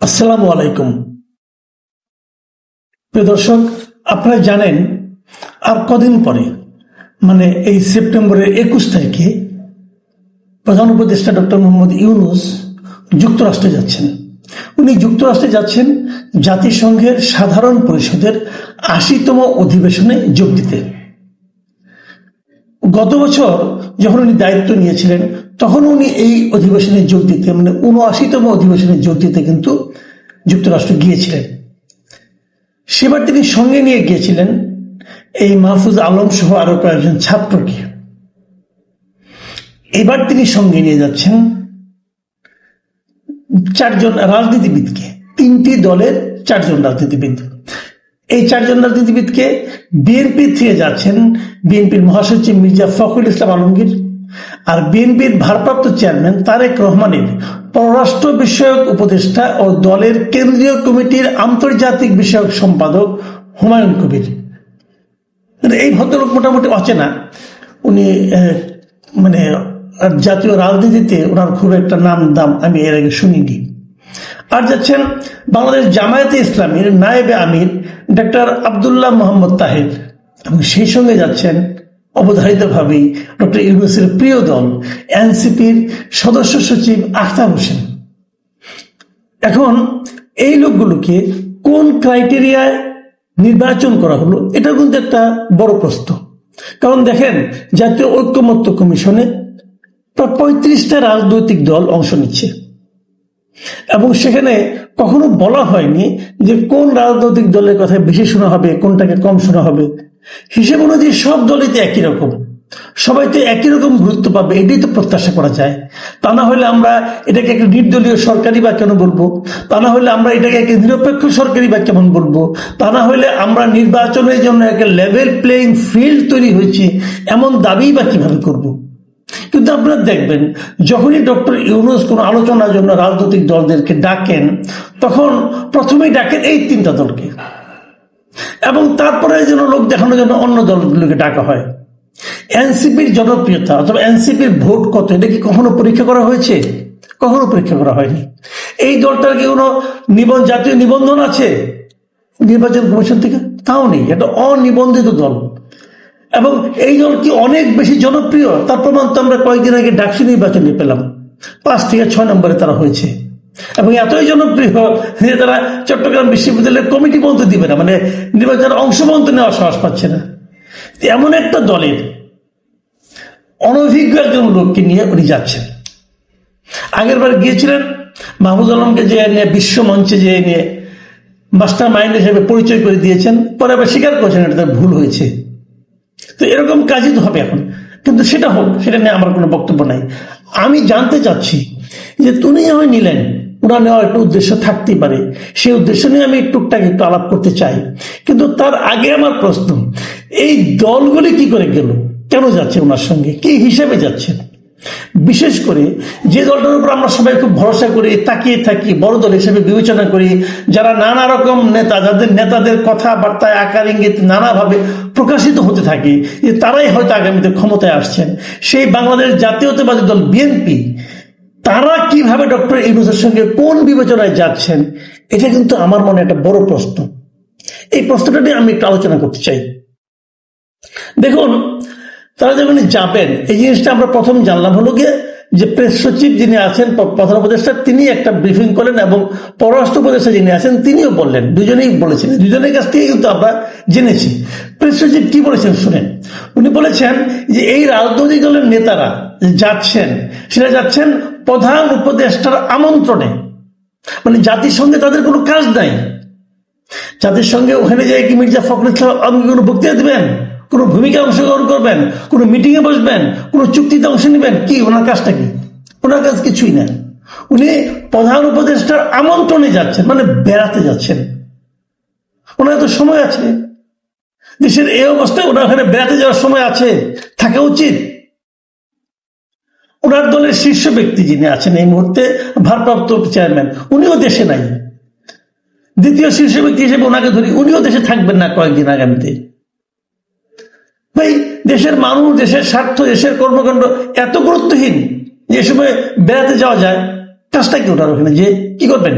আসসালামু আলাইকুম। প্রিয় দর্শক, আপনারা জানেন আর কদিন পরে মানে এই সেপ্টেম্বরের 21 তারিখে প্রধান উপদেষ্টা ডক্টর মোহাম্মদ ইউনূস যুক্তরাষ্ট্রে যাচ্ছেন। উনি যুক্তরাষ্ট্রে যাচ্ছেন জাতিসংঘের সাধারণ পরিষদের ৮০তম অধিবেশনে যোগ দিতে। গত বছর যখন উনি দায়িত্ব নিয়েছিলেন তখন উনি এই অধিবেশনে যোগ দিতে মানে ৭৯তম অধিবেশনে যোগ দিতে কিন্তু যুক্তরাষ্ট্র গিয়েছিলেন। সেবার তিনি সঙ্গে নিয়ে গিয়েছিলেন এই মাহফুজ আলম সহ আরো কয়েকজন ছাত্রকে। এবার তিনি সঙ্গে নিয়ে যাচ্ছেন ৪ জন রাজনীতিবিদকে, ৩টি দলের ৪ জন রাজনীতিবিদ। এই ৪ জন রাজনীতিবিদকে বিএনপি থেকে যাচ্ছেন বিএনপির মহাসচিব মির্জা ফখরুল ইসলাম আলমগীর, আর বিএনপির ভারপ্রাপ্ত চেয়ারম্যান তারেক রহমানের পররাষ্ট্র বিষয়ক উপদেষ্টা ও দলের কেন্দ্রীয় কমিটির আন্তর্জাতিক বিষয়ক সম্পাদক হুমায়ুন কবির। এই ভদ্রলোক মোটামুটি অচেনা, উনি মানে জাতীয় রাজনীতিতে ওনার খুব একটা নাম দাম আমি এর আগে শুনিনি। আর যাচ্ছেন বাংলাদেশ জামায়াতে ইসলামীর নায়েবে আমির ডক্টর আব্দুল্লাহ মোহাম্মদ তাহের, এবং সেই সঙ্গে যাচ্ছেন অবধারিতভাবেই ডক্টর ইউনূসের প্রিয় দল এনসিপির সদস্য সচিব আখতার হোসেন। এখন এই লোকগুলোকে কোন ক্রাইটেরিয়ায় নির্বাচন করা হলো এটা কিন্তু একটা বড় প্রশ্ন। কারণ দেখেন, জাতীয় ঐক্যমত্য কমিশনে প্রায় ৩৫টা রাজনৈতিক দল অংশ নিচ্ছে, এবং সেখানে কখনো বলা হয়নি যে কোন রাজনৈতিক দলের কথা বেশি শোনা হবে, কোনটাকে কম শোনা হবে। হিসেব অনুযায়ী সব দলই তো একই রকম, সবাই তো একই রকম গুরুত্ব পাবে, এটাই তো প্রত্যাশা করা যায়। তা না হলে আমরা এটাকে একটা নির্দলীয় সরকারি বা কেন বলবো? তা না হলে আমরা এটাকে একটা নিরপেক্ষ সরকারি বা কেমন বলবো? তা না হলে আমরা নির্বাচনের জন্য একটা লেভেল প্লেইং ফিল্ড তৈরি হয়েছে এমন দাবি বা কিভাবে করবো? কিন্তু আপনারা দেখবেন, যখনই ডক্টর ইউনূস কোনো আলোচনার জন্য রাজনৈতিক দলদেরকে ডাকেন তখন প্রথমেই ডাকেন এই ৩টা দলকে, এবং তারপরে যেন লোক দেখানোর জন্য অন্য দলগুলোকে ডাকা হয়। এনসিপির জনপ্রিয়তা অথবা এনসিপির ভোট কত, এটা কি কখনো পরীক্ষা করা হয়েছে? কখনো পরীক্ষা করা হয়নি। এই দলটার কি কোনো জাতীয় নিবন্ধন আছে নির্বাচন কমিশন থেকে? তাও নেই, এটা অনিবন্ধিত দল। এবং এই দল কি অনেক বেশি জনপ্রিয় তার প্রমাণ তো আমরা কয়েকদিন আগে ডাকসু নির্বাচনে পেলাম। ৫ থেকে ৬ নম্বরে তারা হয়েছে, এবং এতই জনপ্রিয় যে তারা চট্টগ্রাম বিশ্ববিদ্যালয়ের কমিটি পর্যন্ত দিবে না, মানে নির্বাচনের অংশগ্রহণ নেওয়ার সাহস পাচ্ছে না। এমন একটা দলের অনভিজ্ঞ একজন লোককে নিয়ে উনি যাচ্ছেন। আগের বার গিয়েছিলেন মাহফুজ আলমকে যে নিয়ে বিশ্ব মঞ্চে যে নিয়ে মাস্টার মাইন্ড হিসেবে পরিচয় করে দিয়েছেন, পরে আবার স্বীকার করছেন এটা তার ভুল হয়েছে। তো এরকম কাজই তো হবে এখন, কিন্তু সেটা হোক, সেটা নিয়ে আমার কোনো বক্তব্য নাই। আমি জানতে চাচ্ছি যে তুমি হয় নিলেন, ওনার নেওয়ার একটা উদ্দেশ্য থাকতেই পারে, সেই উদ্দেশ্য নিয়ে আমি টুকটাক একটু আলাপ করতে চাই। কিন্তু তার আগে আমার প্রশ্ন, এই দলগুলি কি করে গেল, কেন যাচ্ছে ওনার সঙ্গে, কি হিসেবে যাচ্ছে? বিশেষ করে যে দলটার উপর আমরা সবাই খুব ভরসা করি, তাকিয়ে থাকি, বড় দল হিসেবে বিবেচনা করি, যারা নানা রকম নেতা, যাদের নেতাদের কথাবার্তায় আকার ইঙ্গিত নানাভাবে প্রকাশিত হতে থাকে যে তারাই হয়তো আগামীতে ক্ষমতায় আসছেন, সেই বাংলাদেশ জাতীয়তাবাদী দল বিএনপি, তারা কিভাবে ডক্টর ইউনূসের সঙ্গে কোন বিবেচনায় যাচ্ছেন, এটা কিন্তু আমার মনে একটা বড় প্রশ্ন। এই প্রশ্নটা নিয়ে আমি একটু আলোচনা করতে চাই। দেখুন, তারা যখন যাবেন, এই জিনিসটা আমরা প্রথম জানলাম হলো গিয়ে যে প্রেস সচিব যিনি আছেন প্রধান উপদেষ্টা, তিনি একটা ব্রিফিং করেন, এবং পররাষ্ট্র উপদেষ্টা যিনি আছেন তিনিও বললেন, দুজনেই বলেছেন, দুজনের কাছ থেকে কিন্তু আমরা জেনেছি। প্রেস সচিব কি বলেছেন শুনেন। উনি বলেছেন যে এই রাজনৈতিক দলের নেতারা যাচ্ছেন, সেটা যাচ্ছেন প্রধান উপদেষ্টার আমন্ত্রণে, মানে জাতিসংঘে তাদের কোনো কাজ নাই। জাতিসংঘে ওখানে যাই কি মির্জা ফখরুল ইসলাম আলমগীর কোনো বক্তৃতা দেবেন, কোনো ভূমিকা অংশগ্রহণ করবেন, কোনো মিটিং এ বসবেন, কোনো চুক্তিতে অংশ নেবেন? কি ওনার কাজটা কি? ওনার কাজ কিছুই না। উনি প্রধান উপদেষ্টার আমন্ত্রণে যাচ্ছেন, মানে বেড়াতে যাচ্ছেন। ওনার তো সময় আছে, দেশের এই অবস্থায় ওনার ওখানে বেড়াতে যাওয়ার সময় আছে, থাকা উচিত। ওনার দলের শীর্ষ ব্যক্তি যিনি আছেন এই মুহূর্তে ভারপ্রাপ্ত চেয়ারম্যান, উনিও দেশে নাই। দ্বিতীয় শীর্ষ ব্যক্তি হিসেবে ওনাকে ধরি, উনিও দেশে থাকবেন না কয়েকদিন আগামীতে। ভাই, দেশের মানুষ, দেশের স্বার্থ, দেশের কর্মকাণ্ড এত গুরুত্বহীন যে সময় বেড়াতে যাওয়া যায়, কাজটা কি ওনার ওখানে যে কি করবেন?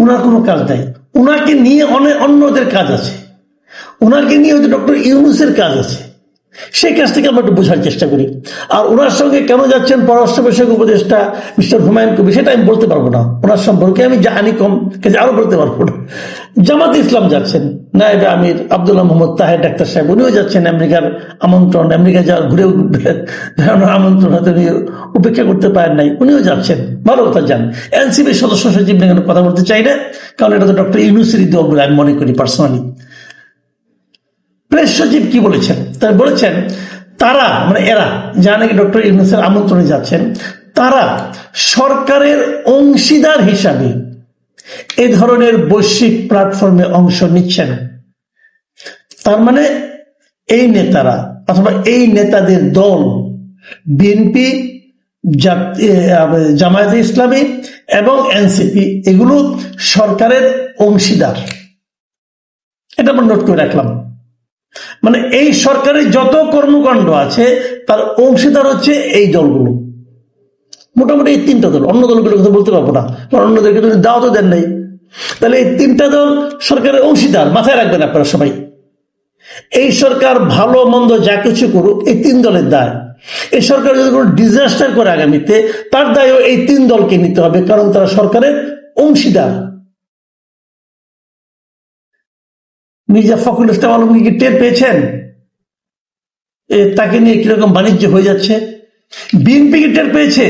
ওনার কোনো কাজ নাই। ওনাকে নিয়ে অন্যদের কাজ আছে, ওনাকে নিয়ে হয়তো ডক্টর ইউনূসের কাজ আছে। সেই কাজ থেকে আমরা একটু বোঝার চেষ্টা করি। আর ওনার সঙ্গে কেন যাচ্ছেন পররাষ্ট্র বিষয়ক উপদেষ্টা মিস্টার হুমায়ুন কবির, সেটা আমি বলতে পারবো না। ওনার সম্পর্কে আমি জানি কম, কাজে আরো বলতে পারবো না। জামাত ইসলাম যাচ্ছেন, নায়েবে আমির আব্দুল্লাহ মোহাম্মদ তাহের ডাক্তার সাহেব, উনিও যাচ্ছেন আমেরিকার আমন্ত্রণ, আমেরিকা যাওয়ার ঘুরে বেড়ানোর আমন্ত্রণ হয়তো উনি উপেক্ষা করতে পারেন নাই, উনিও যাচ্ছেন, ভালো কথা যান। এনসিপির সদস্য সচিব নিয়ে কথা বলতে চাই না, কারণ এটা তো ডক্টর ইউনূসেরই দল বলে আমি মনে করি পার্সোনালি। প্রেস সচিব কি বলেছেন? তারা বলেছেন তারা মানে এরা যারা নাকি ডক্টর ইউনূসের আমন্ত্রণে যাচ্ছেন, তারা সরকারের অংশীদার হিসাবে এ ধরনের বৈশ্বিক প্ল্যাটফর্মে অংশ নিচ্ছেন। তার মানে এই নেতারা অথবা এই নেতাদের দল বিএনপি, জামায়াতে ইসলামী এবং এনসিপি এগুলো সরকারের অংশীদার। এটা আমরা নোট করে রাখলাম। মানে এই সরকারের যত কর্মকাণ্ড আছে তার অংশীদার হচ্ছে এই দলগুলো, মোটামুটি এই তিনটা দল। অন্য দলগুলোর কথা বলতে পারবো না, কারণ অন্যদেরকে তো দাওয়াতও দেন নাই। তাহলে এই তিনটা দল সরকারের অংশীদার, মাথায় রাখবেন আপনারা সবাই। এই সরকার ভালো মন্দ যা কিছু করুক, এই তিন দলের দায়। এই সরকার যদি কোনো ডিজাস্টার করে আগামীতে, তার দায়ও এই তিন দলকে নিতে হবে, কারণ তারা সরকারের অংশীদার। মির্জা ফখরুল ইসলাম আলমগীর কি টের পেয়েছেন তাকে নিয়ে কিরকম বাণিজ্য হয়ে যাচ্ছে? বিএনপি কি টের পেয়েছে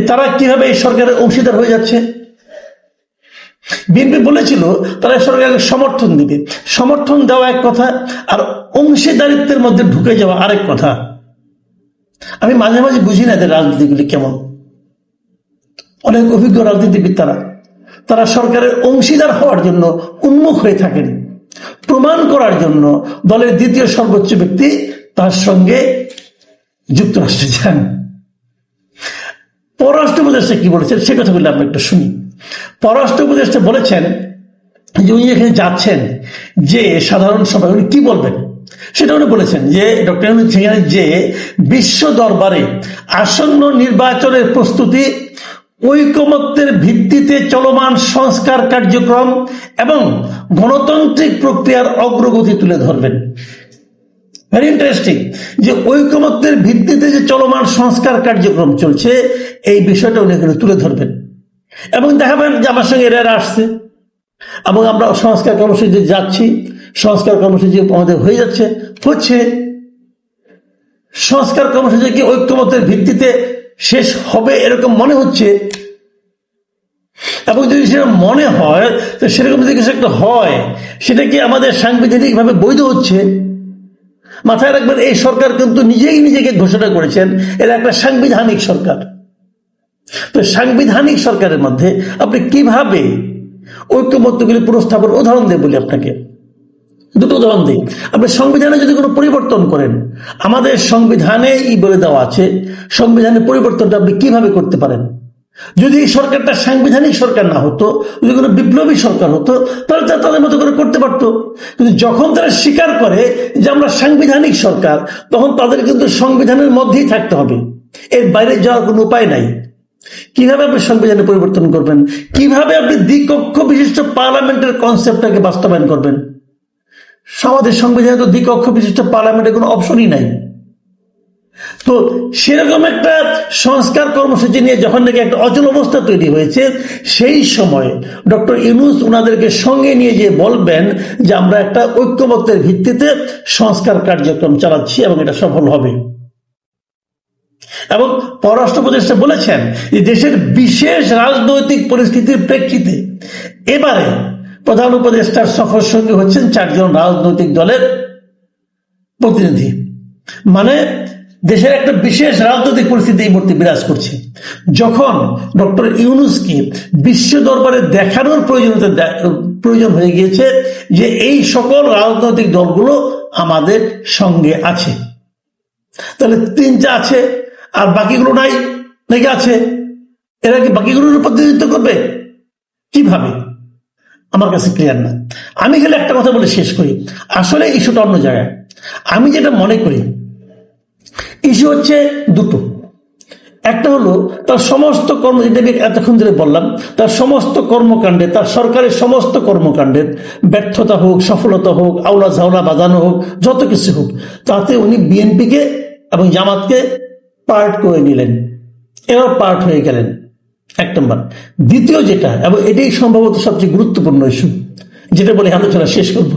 তারা কিভাবে এই সরকারের অংশীদার হয়ে যাচ্ছে? বিএনপি বলেছিল তারা সরকারকে সমর্থন দিবে, সমর্থন দেওয়া এক কথা, আর অংশীদারিত্বের মধ্যে ঢুকে যাওয়া আরেক কথা। আমি মাঝে মাঝে বুঝি না এদের রাজনীতিগুলি কেমন। অনেক অভিজ্ঞ রাজনীতিবিদ তারা সরকারের অংশীদার হওয়ার জন্য উন্মুখ হয়ে থাকেন, প্রমাণ করার জন্য দলের দ্বিতীয় সর্বোচ্চ ব্যক্তি তার সঙ্গে যুক্তরাষ্ট্রে যান। পররাষ্ট্র উপদেষ্টা কি বলেছেন সে কথাগুলো আমরা একটু শুনি। পররাষ্ট্র উপদেষ্টা বলেছেন যে উনি এখানে যাচ্ছেন, যে সাধারণ সভায় উনি কি বলবেন সেটা উনি বলেছেন যে ডক্টর ইউনূস সেখানে যে বিশ্ব দরবারে আসন্ন নির্বাচনের প্রস্তুতি, ঐকমত্যের ভিত্তিতে চলমান সংস্কার কার্যক্রম এবং গণতান্ত্রিক প্রক্রিয়ার অগ্রগতি তুলে ধরবেন। ভেরি ইন্টারেস্টিং যে ঐকমত্যের ভিত্তিতে যে চলমান সংস্কার কার্যক্রম চলছে এই বিষয়টা উনি এখানে তুলে ধরবেন এবং দেখাবেন যে আমার সঙ্গে এরা আসছে এবং আমরা সংস্কার কর্মসূচিতে যাচ্ছি, সংস্কার কর্মসূচি আমাদের হয়ে যাচ্ছে, হচ্ছে। সংস্কার কর্মসূচি কি ঐকমত্যের ভিত্তিতে শেষ হবে এরকম মনে হচ্ছে, এবং যদি সেটা মনে হয় তো সেরকম যদি কিছু একটা হয় সেটা কি আমাদের সাংবিধানিকভাবে বৈধ হচ্ছে? মাথায় রাখবেন এই সরকার কিন্তু নিজেই নিজেকে ঘোষণা করেছেন এরা একটা সাংবিধানিক সরকার। তো সাংবিধানিক সরকারের মধ্যে আপনি কিভাবে ঐকমত্যগুলি পুনঃস্থাপন, উদাহরণ দেব বলি আপনাকে, দুটো উদাহরণ দিই। আপনি সংবিধানে যদি কোনো পরিবর্তন করেন, আমাদের সংবিধানে বলে দেওয়া আছে সংবিধানের পরিবর্তনটা আপনি কিভাবে করতে পারেন। যদি এই সরকারটা সাংবিধানিক সরকার না হতো, যদি কোনো বিপ্লবী সরকার হতো, তাহলে তারা তাদের মতো করে করতে পারতো। কিন্তু যখন তারা স্বীকার করে যে আমরা সাংবিধানিক সরকার, তখন তাদের কিন্তু সংবিধানের মধ্যেই থাকতে হবে, এর বাইরে যাওয়ার কোনো উপায় নাই। কিভাবে আপনি সংবিধানে পরিবর্তন করবেন? কিভাবে আপনি দ্বিকক্ষ বিশিষ্ট পার্লামেন্টের কনসেপ্টটাকে বাস্তবায়ন করবেন? আমাদের সংবিধানে তো দ্বিকক্ষ বিশিষ্ট পার্লামেন্টের কোনো অপশনই নাই। তো সেরকম একটা সংস্কার কর্মসূচি নিয়ে যখন নাকি একটা অচল অবস্থা তৈরি হয়েছে, সেই সময় ডক্টর ইউনূস ওনাদেরকে সঙ্গে নিয়ে যে বলবেন যে আমরা একটা ঐক্যমত্যের ভিত্তিতে সংস্কার কার্যক্রম চালাচ্ছি এবং এটা সফল হবে। এবং পররাষ্ট্র উপদেষ্টা বলেছেন যে দেশের বিশেষ রাজনৈতিক পরিস্থিতির প্রেক্ষিতে এবারে প্রধান উপদেষ্টার সফর সঙ্গী হচ্ছেন 4 জন রাজনৈতিক দলের প্রতিনিধি। মানে দেশের একটা বিশেষ রাজনৈতিক পরিস্থিতি এই মুহূর্তে বিরাজ করছে, যখন ডক্টর ইউনূসকে বিশ্ব দরবারে দেখানোর প্রয়োজন হয়ে গিয়েছে যে এই সকল রাজনৈতিক দলগুলো আমাদের সঙ্গে আছে। তাহলে 3টা আছে আর বাকিগুলো নাই নাকি আছে? এরা কি বাকিগুলোর প্রতিনিধিত্ব করবে? কিভাবে? আমার কাছে ক্লিয়ার না। আমি খালি একটা কথা বলে শেষ করি, আসলে ইস্যুটা অন্য জায়গায়। আমি যেটা মনে করি ইস্যু হচ্ছে দুটো। একটা হলো তার সমস্ত কর্ম, যেটা আমি এতক্ষণ ধরে বললাম, তার সমস্ত কর্মকাণ্ডে, তার সরকারের সমস্ত কর্মকাণ্ডের ব্যর্থতা হোক, সফলতা হোক, আউলা ঝাউলা বাজানো হোক, যত কিছু হোক, তাতে উনি বিএনপিকে এবং জামাতকে পার্ট করে নিলেন, এরাও পার্ট হয়ে গেলেন, এক নম্বর। দ্বিতীয় যেটা, এবং এটাই সম্ভবত সবচেয়ে গুরুত্বপূর্ণ ইস্যু, যেটা বলে আলোচনা শেষ করব,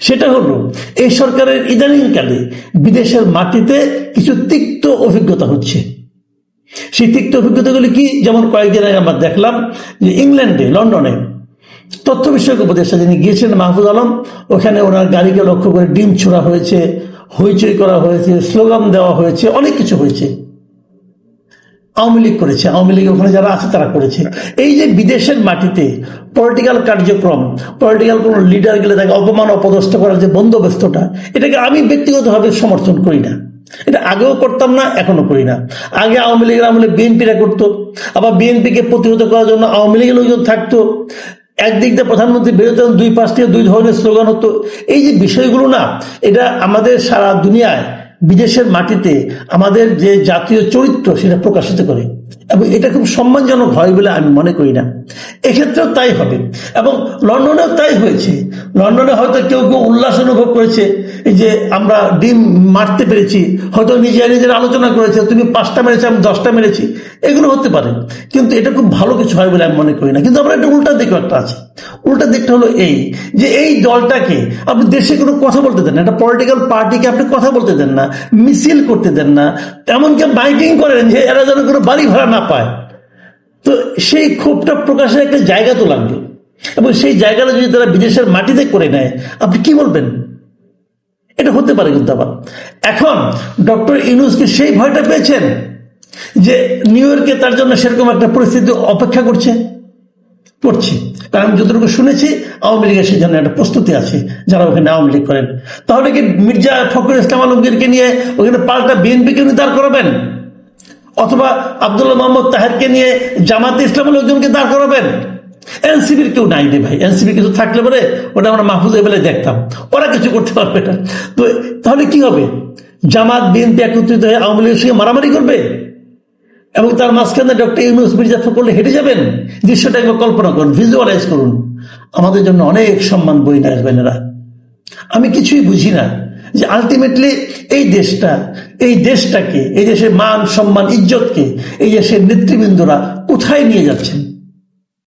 সেটা হলো এই সরকারের ইদানিংকালে বিদেশের মাটিতে কিছু তিক্ত অভিজ্ঞতা হচ্ছে। সেই তিক্ত অভিজ্ঞতাগুলি কি? যেমন কয়েকদিন আগে আমরা দেখলাম যে ইংল্যান্ডে, লন্ডনে তথ্য বিষয়ক উপদেষ্টা যিনি গিয়েছিলেন, মাহফুজ আলম, ওখানে ওনার গাড়িকে লক্ষ্য করে ডিম ছোড়া হয়েছে, হইচই করা হয়েছে, স্লোগান দেওয়া হয়েছে, অনেক কিছু হয়েছে। আওয়ামী লীগ করেছে, আওয়ামী লীগ ওখানে যারা আছে তারা করেছে। এই যে বিদেশের মাটিতে পলিটিক্যাল কার্যক্রম, পলিটিক্যাল কোন লিডার গেলে তাকে অপমান অপদস্থ করার যে বন্দোবস্তটা, এটাকে আমি ব্যক্তিগতভাবে সমর্থন করি না। এটা আগেও করতাম না, এখনো করি না। আগে আওয়ামী লীগের আমলে বিএনপিরা করতো, আবার বিএনপিকে প্রতিহত করার জন্য আওয়ামী লীগের লোকজন থাকতো, একদিক দিয়ে প্রধানমন্ত্রী বেরোতেন, দুই পাশ থেকে দুই ধরনের স্লোগান হতো। এই যে বিষয়গুলো না, এটা আমাদের সারা দুনিয়ায়, বিদেশের মাটিতে আমাদের যে জাতীয় চরিত্র সেটা প্রকাশিত করে, এবং এটা খুব সম্মানজনক হয় বলে আমি মনে করি না। এক্ষেত্রেও তাই হবে, এবং লন্ডনেও তাই হয়েছে। লন্ডনে হয়তো কেউ কেউ উল্লাস অনুভব করেছে যে আমরা ডিম মারতে পেরেছি, হয়তো নিজের আলোচনা করেছে, তুমি 5টা মেরেছি, আমি 10টা মেরেছি, এগুলো হতে পারে, কিন্তু এটা খুব ভালো কিছু হয় বলে আমি মনে করি না। কিন্তু আমরা একটা উল্টা দিকও একটা আছে। উল্টা দিকটা হলো এই যে এই দলটাকে আপনি দেশে কোনো কথা বলতে দেন না, একটা পলিটিক্যাল পার্টিকে আপনি কথা বলতে দেন না, মিছিল করতে দেন না, এমনকি মাইকিং করেন যে এরা যেন কোনো বাড়ি ভাড়া না পায়। তো সেই ক্ষোভটা প্রকাশের একটা জায়গা তো লাগবে, এবং সেই জায়গাটা যদি তারা বিদেশের মাটিতে করে নেয়, আপনি কি বলবেন? এটা হতে পারে। কিন্তু আবার এখন ডক্টর ইউনূস সেই ভয়টা পেয়েছেন যে নিউ ইয়র্কে তার জন্য সেরকম একটা পরিস্থিতি অপেক্ষা করছে। কারণ আমি যতটুকু শুনেছি, আওয়ামী লীগের সেই জন্য একটা প্রস্তুতি আছে, যারা ওখানে আওয়ামী লীগ করেন। তাহলে কি মির্জা ফখরুল ইসলাম আলমগীরকে নিয়ে ওখানে পাল্টা বিএনপিকে উনি দাঁড় করাবেন? অথবা আব্দুল্লাহ মোহাম্মদ তাহেরকে নিয়ে জামাতে ইসলামের লোকজনকে দাঁড় করাবেন? এনসিপির কেউ নাই রে ভাই, এনসিপি কিছু থাকলে পরে ওটা আমরা মাহফুজ এবেলে দেখতাম, ওরা কিছু করতে পারবে না। তো তাহলে কি হবে? জামাত বিএনপি একত্রিত হয়ে আওয়ামী লীগের সঙ্গে মারামারি করবে, এবং তার মাঝখানে ডক্টর ইউনূস মির্জা ফখরুল হেঁটে যাবেন। দৃশ্যটা একবার কল্পনা করুন, ভিজুয়ালাইজ করুন। আমাদের জন্য অনেক সম্মান বই নিয়ে আসবেন এরা। আমি কিছুই বুঝি না যে আলটিমেটলি এই দেশটাকে, এই দেশের মান সম্মান ইজ্জতকে এই দেশের নেতৃবৃন্দরা কোথায় নিয়ে যাচ্ছেন।